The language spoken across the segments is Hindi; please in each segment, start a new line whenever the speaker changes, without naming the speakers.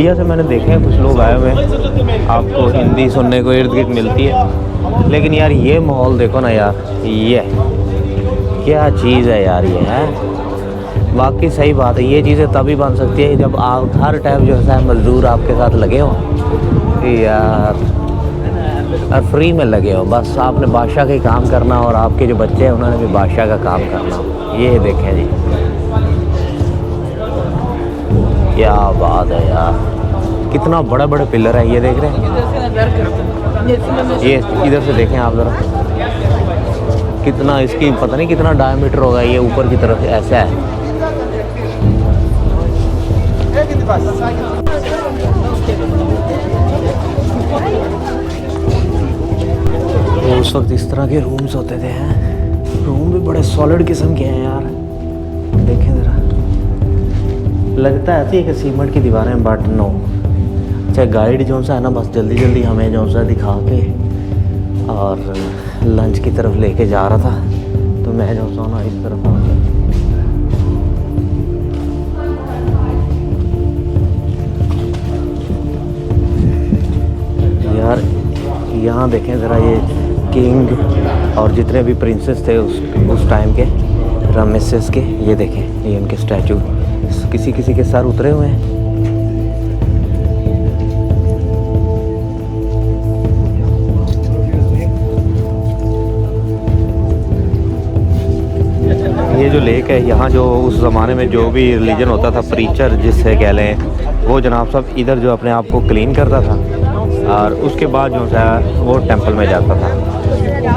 इंडिया से मैंने देखे हैं कुछ लोग आए हुए हैं, आपको हिंदी सुनने को इर्द गिर्द मिलती है, लेकिन यार ये माहौल देखो ना यार, ये क्या चीज़ है यार, ये है वाकई सही बात है। ये चीज़ें तभी बन सकती है जब आप हर टाइम जो है मज़दूर आपके साथ लगे हो यार, और फ्री में लगे हो, बस आपने बादशाह का ही काम करना और आपके जो बच्चे हैं उन्होंने भी बादशाह का काम करना। ये देखें जी, क्या बात है यार, कितना बड़ा बड़ा पिलर है, ये देख रहे हैं, ये इधर से देखें आप ज़रा, कितना इसकी पता नहीं कितना डायमीटर होगा, ये ऊपर की तरफ ऐसा है। तो उस वक्त इस तरह के रूम्स होते थे हैं, रूम भी बड़े सॉलिड किस्म के हैं यार, देखें ज़रा, लगता है कि सीमेंट की दीवारें, बट नो। अच्छा गाइड जो सा है ना, बस जल्दी जल्दी हमें जो सा दिखा के और लंच की तरफ लेके जा रहा था, तो मैं जो सा ना इस तरफ आ गया। यार यहाँ देखें ज़रा, ये किंग और जितने भी प्रिंसेस थे उस टाइम के, रामेसेस के, ये देखें, ये उनके स्टैचू किसी किसी के सर उतरे हुए हैं। ये जो लेक है यहाँ, जो उस ज़माने में जो भी रिलीजन होता था, प्रीचर जिससे कह लें, वो जनाब साहब इधर जो अपने आप को क्लीन करता था और उसके बाद जो है वो टेंपल में जाता था।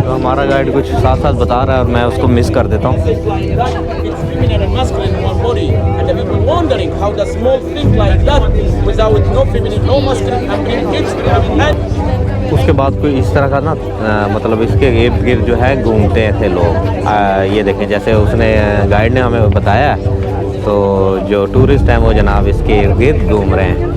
तो हमारा गाइड कुछ साथ साथ बता रहा है और मैं उसको मिस कर देता हूँ। उसके बाद कोई इस तरह का ना मतलब इसके इर्द गिर्द जो है घूमते थे लोग। ये देखें, जैसे उसने गाइड ने हमें बताया, तो जो टूरिस्ट हैं वो जनाब इसके इर्द गिर्द घूम रहे हैं।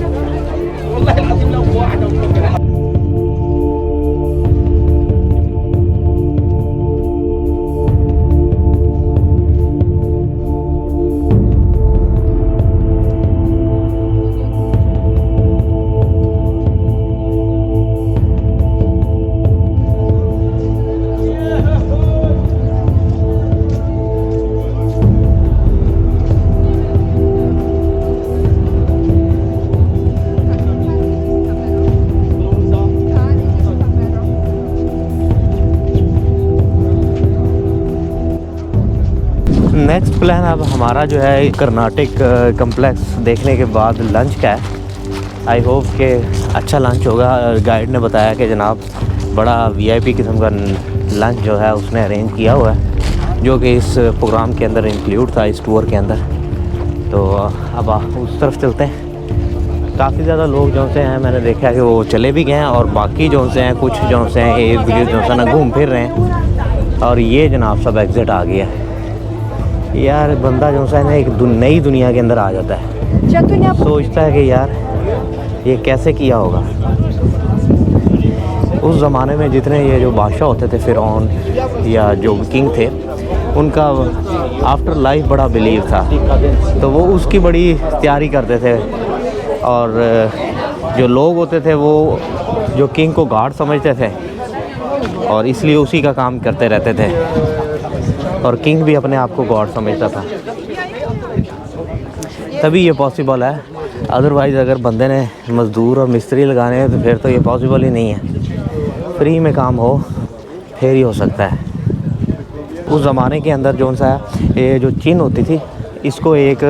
नेक्स्ट प्लान अब हमारा जो है कर्नाटक कम्प्लेक्स देखने के बाद लंच का है। आई होप कि अच्छा लंच होगा। गाइड ने बताया कि जनाब बड़ा वीआईपी किस्म का लंच जो है उसने अरेंज किया हुआ है, जो कि इस प्रोग्राम के अंदर इंक्लूड था, इस टूर के अंदर। तो अब उस तरफ चलते हैं। काफ़ी ज़्यादा लोग जो से हैं मैंने देखा कि वो चले भी गए हैं, और बाकी जो से हैं कुछ जो से हैं इर्द गिर्द जो से ना घूम फिर रहे हैं। और ये जनाब सब एग्ज़िट आ गया यार। बंदा जो है ना एक नई दुनिया के अंदर आ जाता है, सोचता है कि यार ये कैसे किया होगा। उस ज़माने में जितने ये जो बादशाह होते थे, फिरौन या जो किंग थे, उनका आफ्टर लाइफ बड़ा बिलीव था, तो वो उसकी बड़ी तैयारी करते थे। और जो लोग होते थे वो जो किंग को गॉड समझते थे और इसलिए उसी का काम करते रहते थे, और किंग भी अपने आप को गॉड समझता था। तभी ये पॉसिबल है, अदरवाइज़ अगर बंदे ने मज़दूर और मिस्त्री लगाने हैं तो फिर तो ये पॉसिबल ही नहीं है। फ्री में काम हो फिर ही हो सकता है। उस ज़माने के अंदर जो सा ये जो चिन्ह होती थी, इसको एक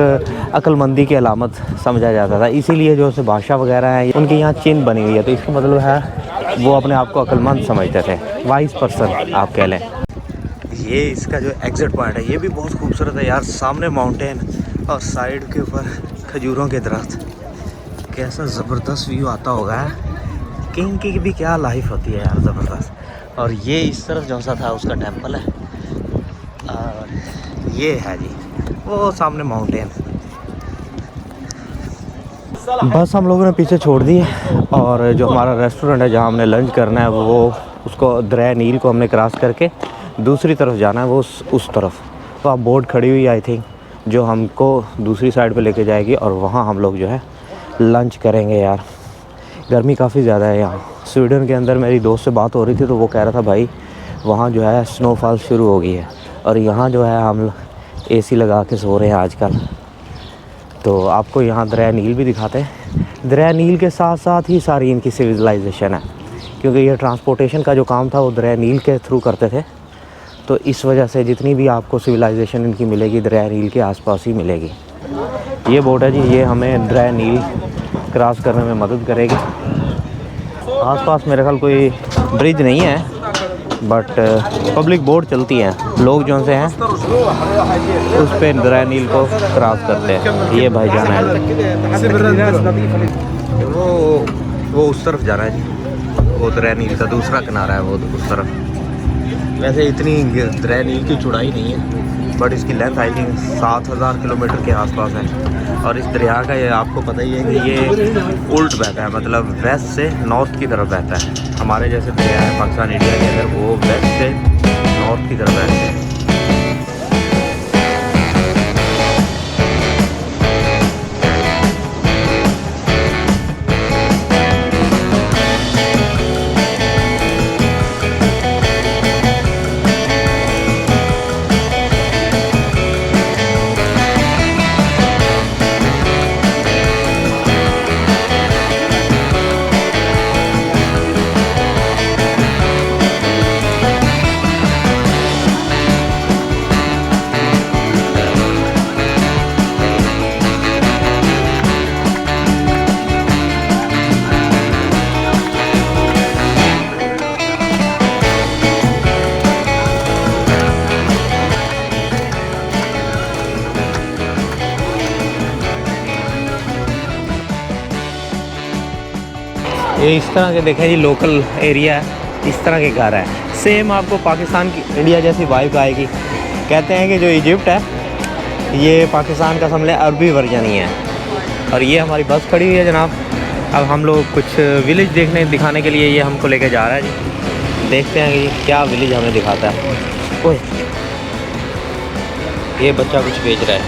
अक्लमंदी की अलामत समझा जाता था, इसीलिए जो से बादशाह वगैरह हैं उनके यहाँ चिन्ह बनी हुई है, तो इसका मतलब है वो अपने आप को अक्लमंद समझते थे, वाइज पर्सन आप कह लें। ये इसका जो एग्ज़िट पॉइंट है ये भी बहुत खूबसूरत है यार। सामने माउंटेन और साइड के ऊपर खजूरों के दरख्त, कैसा ज़बरदस्त व्यू आता होगा। किंग की भी क्या लाइफ होती है यार, ज़बरदस्त। और ये इस तरफ जो सा था उसका टेंपल है, और ये है जी वो सामने माउंटेन। बस हम लोगों ने पीछे छोड़ दी और जो हमारा रेस्टोरेंट है जहाँ हमने लंच करना है, वो उसको दरिया नील को हमने क्रॉस करके दूसरी तरफ जाना है, वो उस तरफ। तो आप बोट खड़ी हुई आई थिंक, जो हमको दूसरी साइड पे लेके जाएगी, और वहाँ हम लोग जो है लंच करेंगे यार। गर्मी काफ़ी ज़्यादा है यहाँ। स्वीडन के अंदर मेरी दोस्त से बात हो रही थी तो वो कह रहा था भाई वहाँ जो है स्नोफॉल शुरू हो गई है और यहाँ जो है हम एसी लगा के सो रहे हैं आजकल। तो आपको यहाँ दरिया नील भी दिखाते हैं। दरिया नील के साथ साथ ही सारी इनकी सिविलाइजेशन है, क्योंकि ये ट्रांसपोर्टेशन का जो काम था वो दरिया नील के थ्रू करते थे। तो इस वजह से जितनी भी आपको सिविलाइजेशन इनकी मिलेगी दरिया नील के आसपास ही मिलेगी। ये बोट है जी, ये हमें दरिया नील क्रॉस करने में मदद करेगी। आसपास मेरे ख्याल कोई ब्रिज नहीं है, बट पब्लिक बोट चलती हैं। लोग जो से हैं उस पर दरिया नील को क्रॉस करते हैं। ये भाई जाना है वो उस तरफ जाना है जी, वो दरिया नील का दूसरा किनारा है वो उस तरफ। वैसे इतनी दरिया नील की चौड़ाई नहीं है, बट इसकी लेंथ आई थिंक 7000 किलोमीटर के आसपास है। और इस दरिया का ये आपको पता ही है कि ये उल्ट बहता है, मतलब वेस्ट से नॉर्थ की तरफ बहता है। हमारे जैसे दरिया है पाकिस्तान इंडिया के अंदर, वो वेस्ट से नॉर्थ की तरफ बहते हैं। ये इस तरह के देखें जी, लोकल एरिया है, इस तरह के घर है। सेम आपको पाकिस्तान की इंडिया जैसी वाइब आएगी। कहते हैं कि जो इजिप्ट है ये पाकिस्तान का समझ लें अरबी वर्जन ही है। और ये हमारी बस खड़ी हुई है जनाब। अब हम लोग कुछ विलेज दिखाने के लिए ये हमको लेके जा रहा है जी। देखते हैं कि क्या विलेज हमें दिखाता है। ओए ये बच्चा कुछ बेच रहा है।